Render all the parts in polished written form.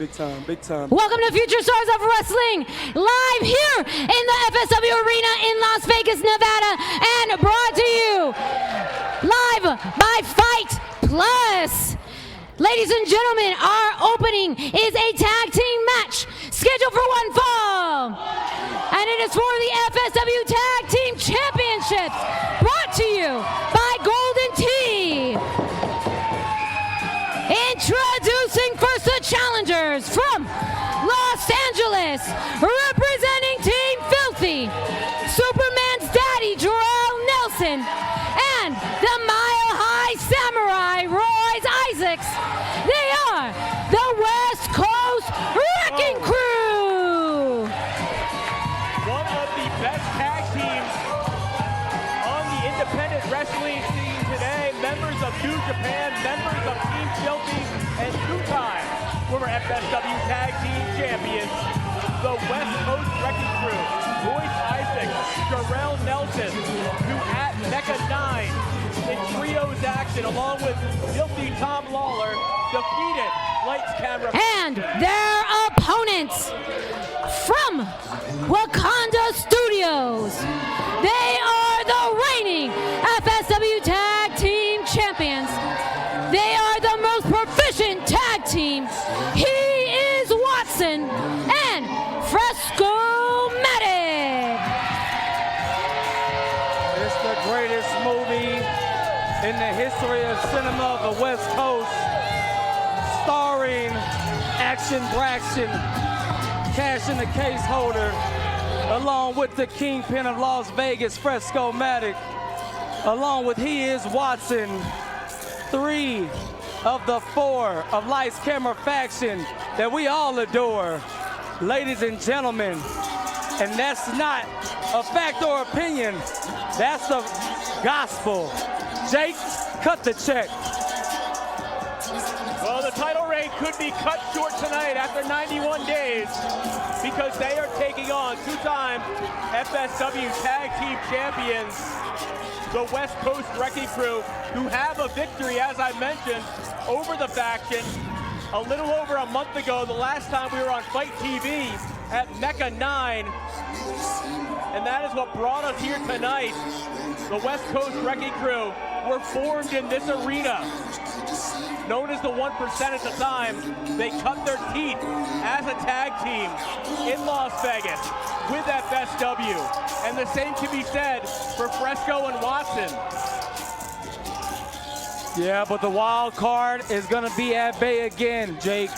Big time, big time. Welcome to Future Stars of Wrestling, live here in the FSW Arena in Las Vegas, Nevada, and brought to you live by Fight Plus. Ladies and gentlemen, our opening is a tag team match scheduled for one fall, and it is for the FSW Tag Team Championships, brought to you by Golden Tee. Introducing first the challengers from Los Angeles, representing Team Filthy, Superman's daddy, Jarrell Nelson, and the Mile High Samurai, Royce Isaacs. They are the West Coast Wrecking Crew. One of the best tag teams on the independent wrestling scene today. Members of New Japan, members of Team Filthy, and two-time former FSW Tag Team Champions, the West Coast Wrecking Crew. Royce Isaacs, Jarrell Nelson, who at Mecca 9 in trios action, along with Filthy Tom Lawler, defeated Lights Camera. And their opponents from Wakanda Studios. They are the reigning FSW Tag Team Champions. They are the most proficient tag team. He is Watson and Fresco-Matic. It's the greatest movie in the history of cinema of the West Coast, starring Action Braxton, Cash in the Case Holder, along with the Kingpin of Las Vegas, Fresco-Matic, along with He Is Watson, 3 of the 4 of Lights Camera Faction that we all adore. Ladies and gentlemen, and that's not a fact or opinion, that's the gospel. Jake, cut the check. Well, the title reign could be cut short tonight after 91 days because they are taking on two-time FSW Tag Team Champions, the West Coast Wrecking Crew, who have a victory, as I mentioned, over the faction a little over a month ago, the last time we were on Fight TV at Mecca 9. And that is what brought us here tonight. The West Coast Wrecking Crew were formed in this arena, known as the 1% at the time. They cut their teeth as a tag team in Las Vegas with FSW. And the same can be said for Fresco and Watson. Yeah, but the wild card is going to be at bay again, Jake.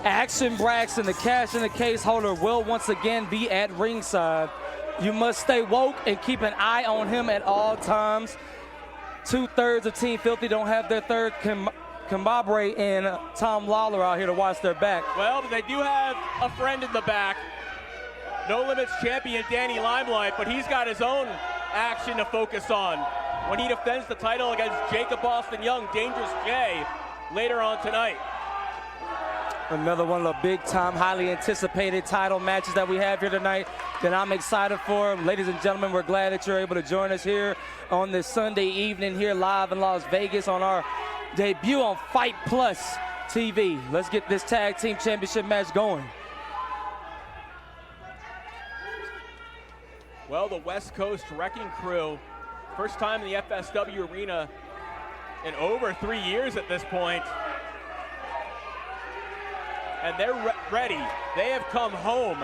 Action Braxton, the Cash in the Case Holder, will once again be at ringside. You must stay woke and keep an eye on him at all times. 2/3 of Team Filthy don't have their third Combabre and Tom Lawler out here to watch their back. Well, they do have a friend in the back. No Limits champion Danny Limelight, but he's got his own action to focus on when he defends the title against Jacob Austin Young, Dangerous Jay, later on tonight. Another one of the big-time, highly anticipated title matches that we have here tonight that I'm excited for. Ladies and gentlemen, we're glad that you're able to join us here on this Sunday evening here live in Las Vegas on our debut on Fight Plus TV. Let's get this Tag Team Championship match going. Well, the West Coast Wrecking Crew, first time in the FSW arena in over 3 years at this point. And they're ready. They have come home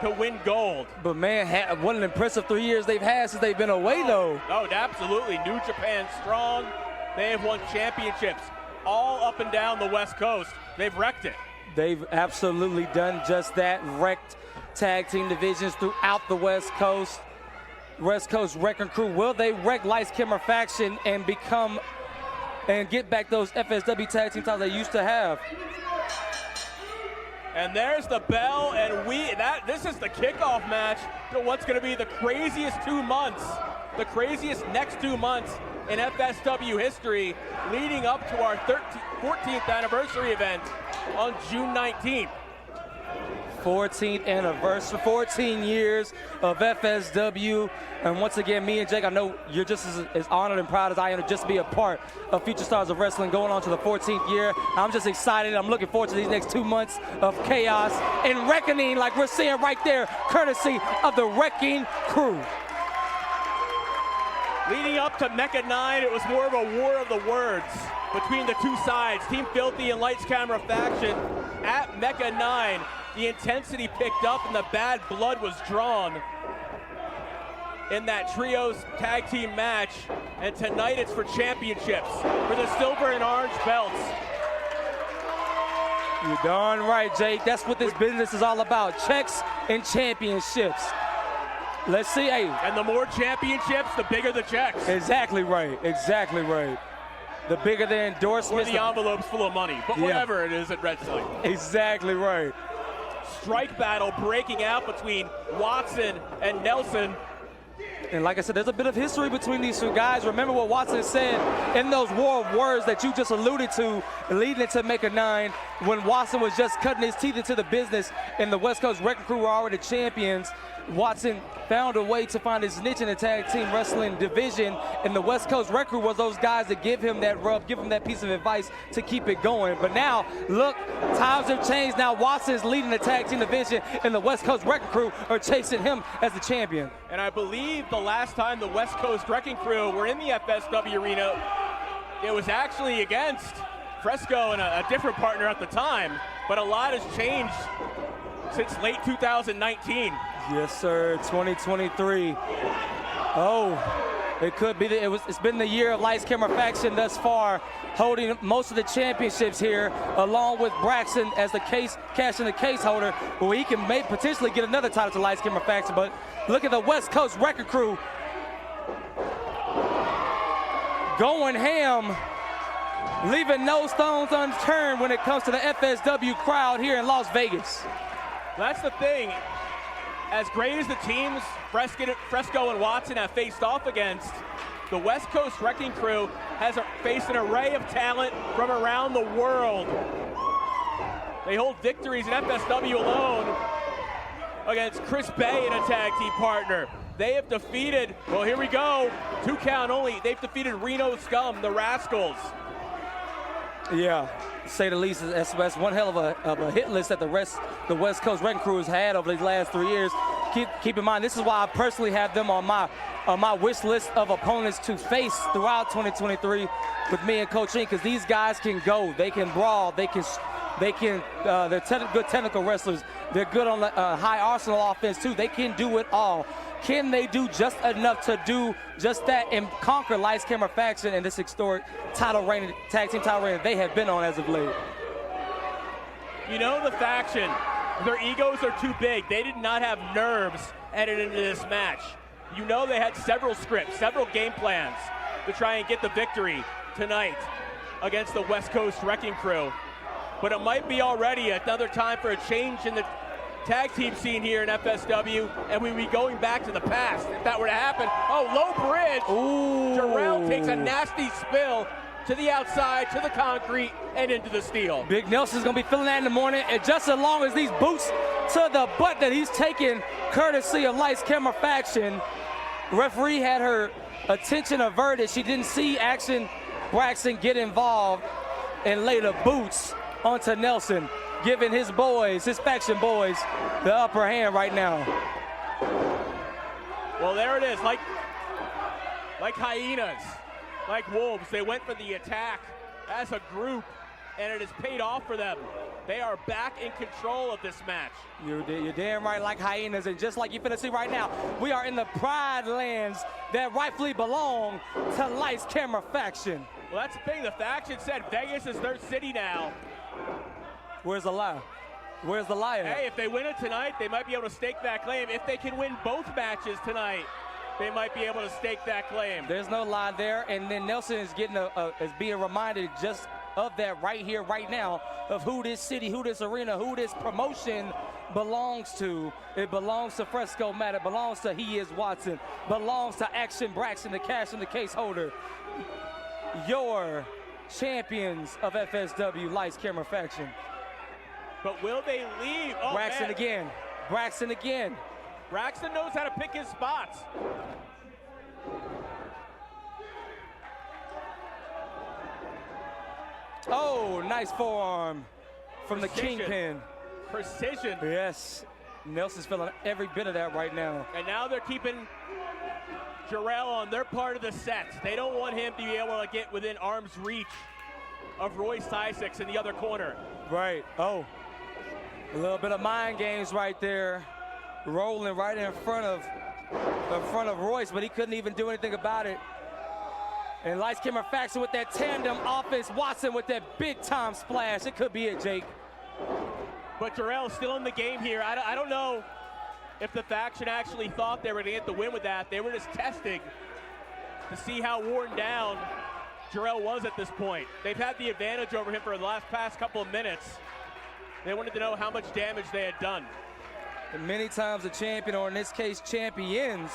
to win gold. But man, what an impressive 3 years they've had since they've been away though. Oh, absolutely. New Japan strong. They have won championships all up and down the West Coast. They've wrecked it. They've absolutely done just that, wrecked tag team divisions throughout the West Coast. West Coast Wrecking Crew, will they wreck Lights Camera Faction and become and get back those FSW tag team titles they used to have? And there's the bell, and this is the kickoff match to what's going to be the craziest 2 months, the craziest next 2 months in FSW history, leading up to our 14th anniversary event on June 19th. 14th anniversary, 14 years of FSW. And once again, me and Jake, I know you're just as honored and proud as I am to just be a part of Future Stars of Wrestling going on to the 14th year. I'm just excited. I'm looking forward to these next 2 months of chaos and reckoning like we're seeing right there, courtesy of the Wrecking Crew. Leading up to Mecca 9, it was more of a war of the words between the two sides, Team Filthy and Lights Camera Faction. At Mecca 9, the intensity picked up and the bad blood was drawn in that trios tag team match. And tonight it's for championships, for the silver and orange belts. You're darn right, Jake. That's what this business is all about. Checks and championships. Let's see. Hey. And the more championships, the bigger the checks. Exactly right. Exactly right. The bigger the endorsements. Or the envelope's full of money. But whatever it is at wrestling. Exactly right. Strike battle breaking out between Watson and Nelson. And like I said, there's a bit of history between these two guys. Remember what Watson said in those war of words that you just alluded to, leading into Mecca 9, when Watson was just cutting his teeth into the business and the West Coast Wrecking Crew were already champions. Watson found a way to find his niche in the tag team wrestling division, and the West Coast Wrecking Crew was those guys that give him that rub, give him that piece of advice to keep it going. But now, look, times have changed. Now Watson's leading the tag team division, and the West Coast Wrecking Crew are chasing him as the champion. And I believe the last time the West Coast Wrecking Crew were in the FSW arena, it was actually against Fresco and a different partner at the time. But a lot has changed since late 2019. Yes, sir. 2023. Oh, it could be. It's been the year of Lights Camera Faction thus far, holding most of the championships here, along with Braxton as the cashing the case holder, where he can potentially get another title to Lights Camera Faction. But look at the West Coast Wrecking Crew going ham, leaving no stones unturned when it comes to the FSW crowd here in Las Vegas. That's the thing. As great as the teams Fresco and Watson have faced off against, the West Coast Wrecking Crew has faced an array of talent from around the world. They hold victories in FSW alone against Chris Bay and a tag team partner. They have defeated, well, here we go, 2 count only. They've defeated Reno Scum, the Rascals. Yeah, to say the least. That's one hell of a hit list that the West Coast Wrecking Crew has had over these last 3 years. Keep in mind, this is why I personally have them on my wish list of opponents to face throughout 2023 with me and Coach Inc, because these guys can go, they can brawl, they're good technical wrestlers. They're good on the high arsenal offense too. They can do it all. Can they do just enough to do just that and conquer Lights Camera Faction and this historic tag team title reign they have been on as of late? You know, the faction, their egos are too big. They did not have nerves headed into this match. You know, they had several scripts, several game plans to try and get the victory tonight against the West Coast Wrecking Crew. But it might be already another time for a change in the tag team scene here in FSW, and we'd be going back to the past if that were to happen. Oh, low bridge. Ooh. Jarrell takes a nasty spill to the outside, to the concrete, and into the steel. Big Nelson's gonna be feeling that in the morning, and just as long as these boots to the butt that he's taking, courtesy of Lights Camera Faction, referee had her attention averted. She didn't see Action Braxton get involved and lay the boots onto Nelson, giving his faction boys, the upper hand right now. Well, there it is, like hyenas, like wolves. They went for the attack as a group, and it has paid off for them. They are back in control of this match. You're damn right, like hyenas, and just like you're finna see right now, we are in the Pride Lands that rightfully belong to Lights Camera Faction. Well, that's the thing. The faction said Vegas is their city now. Where's the lie? Where's the liar? Hey, if they win it tonight, they might be able to stake that claim. If they can win both matches tonight, they might be able to stake that claim. There's no lie there, and then Nelson is getting is being reminded just of that right here, right now, of who this city, who this arena, who this promotion belongs to. It belongs to Fresco Matt. It belongs to He Is Watson. Belongs to Action Braxton, the cash and the case holder. Your champions of FSW Lights Camera Faction. But will they leave? Oh, Braxton man. again. Braxton again. Braxton knows how to pick his spots. Oh, nice forearm from the Precision. Kingpin. Precision. Yes, Nelson's feeling every bit of that right now. And now they're keeping Jarrell on their part of the set. They don't want him to be able to get within arm's reach of Royce Isaacs in the other corner. Right. Oh, a little bit of mind games right there, rolling right in front of Royce, but he couldn't even do anything about it. And Lights Camera Faction with that tandem offense. Watson with that big time splash. It could be it, Jake. But Jarrell's still in the game here. I don't know if the faction actually thought they were going to get the win with that. They were just testing to see how worn down Jarrell was at this point. They've had the advantage over him for the past couple of minutes. They wanted to know how much damage they had done. And many times a champion, or in this case champions,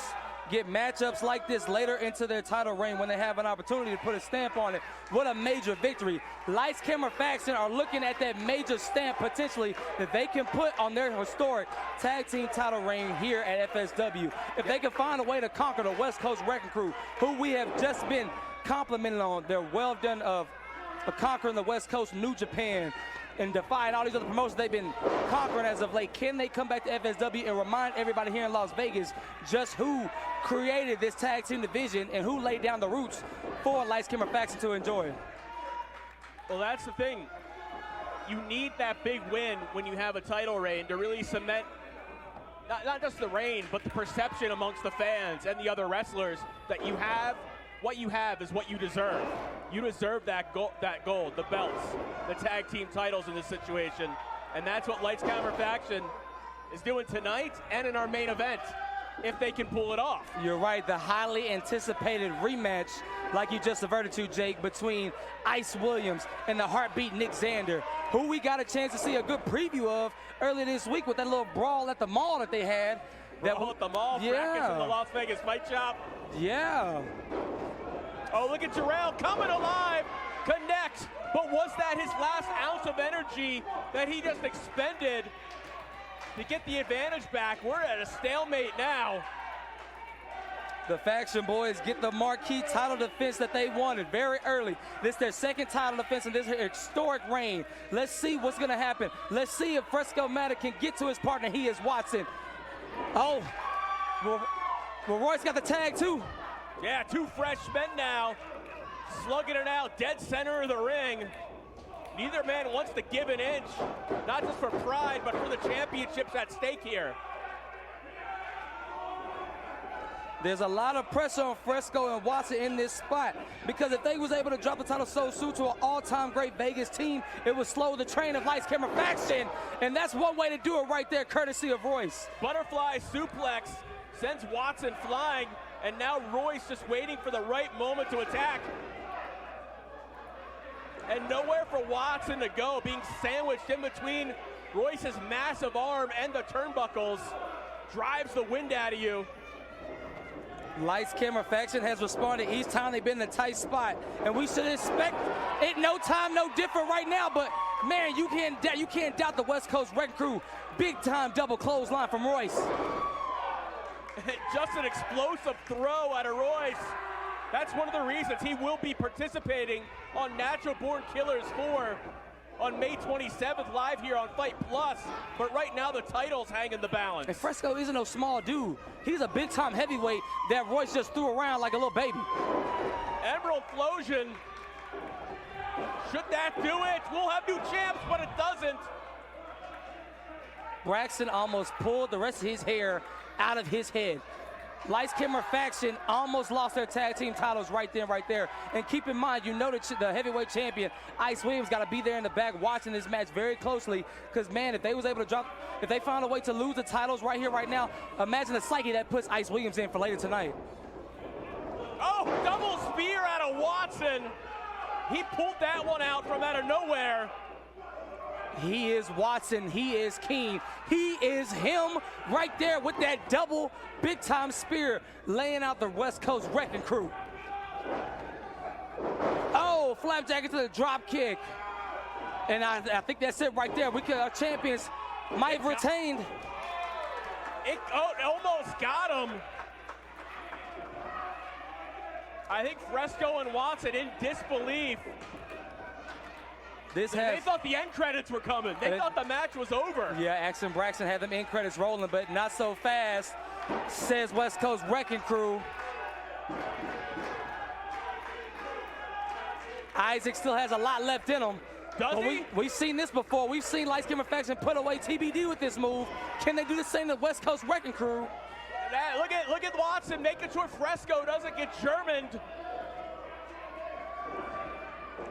get matchups like this later into their title reign when they have an opportunity to put a stamp on it. What a major victory. Lights Camera Faction are looking at that major stamp potentially that they can put on their historic tag team title reign here at FSW. If they can find a way to conquer the West Coast Wrecking Crew, who we have just been complimenting on their well done of conquering the West Coast, New Japan, and defying all these other promotions they've been conquering as of late. Can they come back to FSW and remind everybody here in Las Vegas just who created this tag team division and who laid down the roots for Lights Camera Faction to enjoy? Well, that's the thing. You need that big win when you have a title reign to really cement not just the reign, but the perception amongst the fans and the other wrestlers that you have. What you have is what you deserve. You deserve that gold, the belts, the tag team titles in this situation. And that's what Lights Camera Faction is doing tonight and in our main event, if they can pull it off. You're right, the highly anticipated rematch, like you just averted to, Jake, between Ice Williams and the Heartbeat Nick Xander, who we got a chance to see a good preview of earlier this week with that little brawl at the mall that they had. Brawl at the mall, practice in the Las Vegas Fight Shop. Yeah. Oh, look at Jarrell coming alive, connects, but was that his last ounce of energy that he just expended to get the advantage back? We're at a stalemate now. The Faction boys get the marquee title defense that they wanted very early. This is their second title defense in this historic reign. Let's see what's gonna happen. Let's see if Fresco Matter can get to his partner. He is Watson. Oh, well, Royce got the tag too. Yeah, two fresh men now, slugging it out, dead center of the ring. Neither man wants to give an inch, not just for pride, but for the championships at stake here. There's a lot of pressure on Fresco and Watson in this spot, because if they was able to drop the title so soon to an all-time great Vegas team, it would slow the train of Lights Camera Faction, and that's one way to do it right there, courtesy of Royce. Butterfly suplex sends Watson flying, and now Royce just waiting for the right moment to attack. And nowhere for Watson to go, being sandwiched in between Royce's massive arm and the turnbuckles. Drives the wind out of you. Lights Camera Faction has responded each time they've been in a tight spot, and we should expect it no time, no different right now, but man, you can't doubt the West Coast Wrecking Crew. Big time double clothesline from Royce. Just an explosive throw out of Royce. That's one of the reasons he will be participating on Natural Born Killers 4 on May 27th live here on Fight Plus. But right now the title's hang in the balance. And Fresco isn't no small dude. He's a big time heavyweight that Royce just threw around like a little baby. Emerald Flosion. Should that do it? We'll have new champs, but it doesn't. Braxton almost pulled the rest of his hair out of his head. Lights Camera Faction almost lost their tag team titles right then, right there. And keep in mind, you know that the heavyweight champion, Ice Williams, got to be there in the back watching this match very closely. Because, man, if they was able to drop, if they found a way to lose the titles right here, right now, imagine the psyche that puts Ice Williams in for later tonight. Oh, double spear out of Watson. He pulled that one out from out of nowhere. He is Watson, he is King, he is him right there with that double big time spear laying out the West Coast Wrecking Crew. Oh, flapjack into the drop kick. And I think that's it right there. Our champions might have retained. It almost got him. I think Fresco and Watson in disbelief. They thought the end credits were coming. They thought the match was over. Yeah, Action Braxton had them end credits rolling, but not so fast, says West Coast Wrecking Crew. Isaac still has a lot left in him. Does he? We've seen this before. We've seen Light Skin Faction put away TBD with this move. Can they do the same to West Coast Wrecking Crew? Look at Watson making sure Fresco doesn't get Germaned.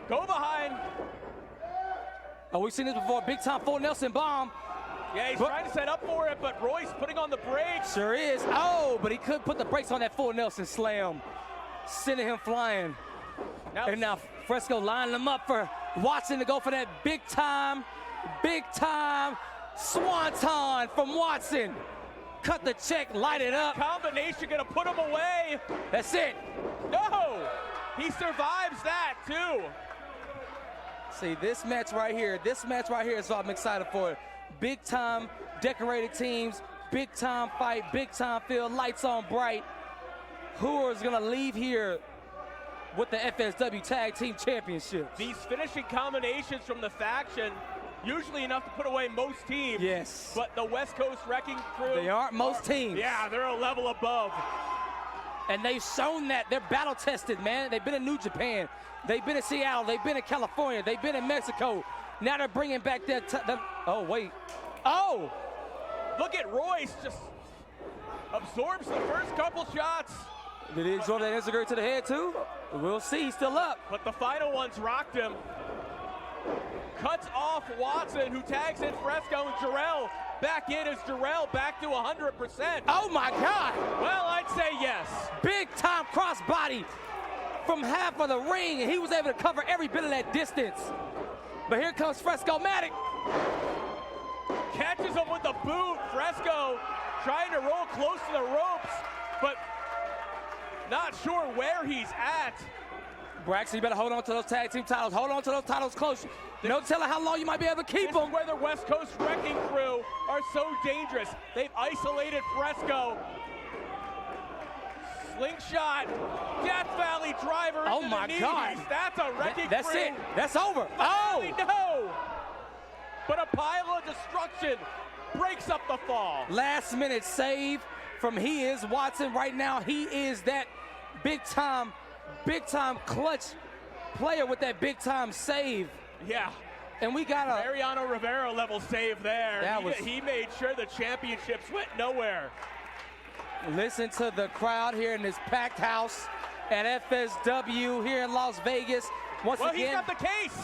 Go behind. Oh, we've seen this before. Big time full Nelson bomb. Yeah, he's trying to set up for it, but Royce putting on the brakes. Sure is. Oh, but he could put the brakes on that full Nelson slam, sending him flying. And now Fresco lining them up for Watson to go for that big time swanton from Watson. Cut the check, light it up. Combination gonna put him away. That's it. No, he survives that too. See, this match right here is what I'm excited for. Big time decorated teams, big time fight, big time field, lights on bright. Who is gonna leave here with the FSW Tag Team Championship? These finishing combinations from the faction, usually enough to put away most teams. Yes. But the West Coast Wrecking Crew. They aren't most teams. Yeah, they're a level above. And they've shown that. They're battle tested, man. They've been in New Japan. They've been in Seattle. They've been in California. They've been in Mexico. Now they're bringing back oh, wait. Oh! Look at Royce just absorbs the first couple shots. Did he absorb that Enziguri to the head too? We'll see. He's still up. But the final ones rocked him. Cuts off Watson, who tags in Fresco, and Jarrell back in as Jarrell back to 100%. Oh my God! Well, I'd say yes. Big time crossbody from half of the ring, and he was able to cover every bit of that distance. But here comes Fresco-Matic. Catches him with the boot. Fresco trying to roll close to the ropes, but not sure where he's at. Braxton, you better hold on to those tag team titles. Hold on to those titles close. No telling how long you might be able to keep them. This is where the West Coast Wrecking Crew are so dangerous. They've isolated Fresco. Slingshot, Death Valley driver into oh my the knees. God. That's a Wrecking That's Crew. it. That's over. Finally, no. But a pile of destruction breaks up the fall. Last minute save from Watson. Right now, he is that big time clutch player with that big time save. Yeah. And we got a Mariano Rivera level save there. He made sure the championships went nowhere. Listen to the crowd here in this packed house at FSW here in Las Vegas. Once again, he's got the case.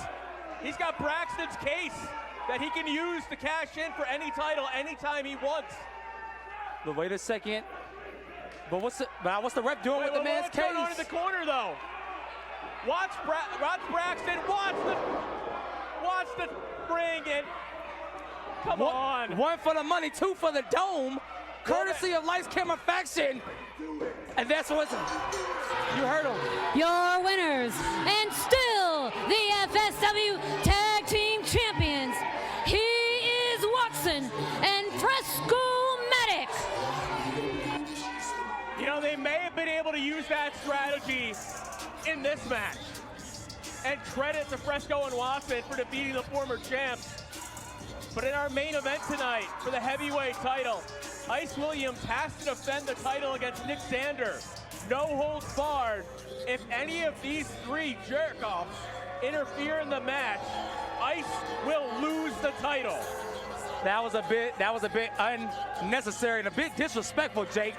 He's got Braxton's case that he can use to cash in for any title anytime he wants. But wait a second. But what's the rep doing with the man's case? What's going on in the corner though? Watch Braxton. Watch the ring and come on. One for the money, two for the dome. Courtesy of Lights Camera Faction. And that's what you heard him. Your winners, and still the FSW Tag Team Champions. He is Watson and Fresco-Matic. You know, they may have been able to use that strategy in this match. And credit to Fresco and Watson for defeating the former champs. But in our main event tonight for the heavyweight title, Ice Williams has to defend the title against Nick Sander. No holds barred. If any of these three jerk-offs interfere in the match, Ice will lose the title. That was a bit unnecessary and a bit disrespectful, Jake.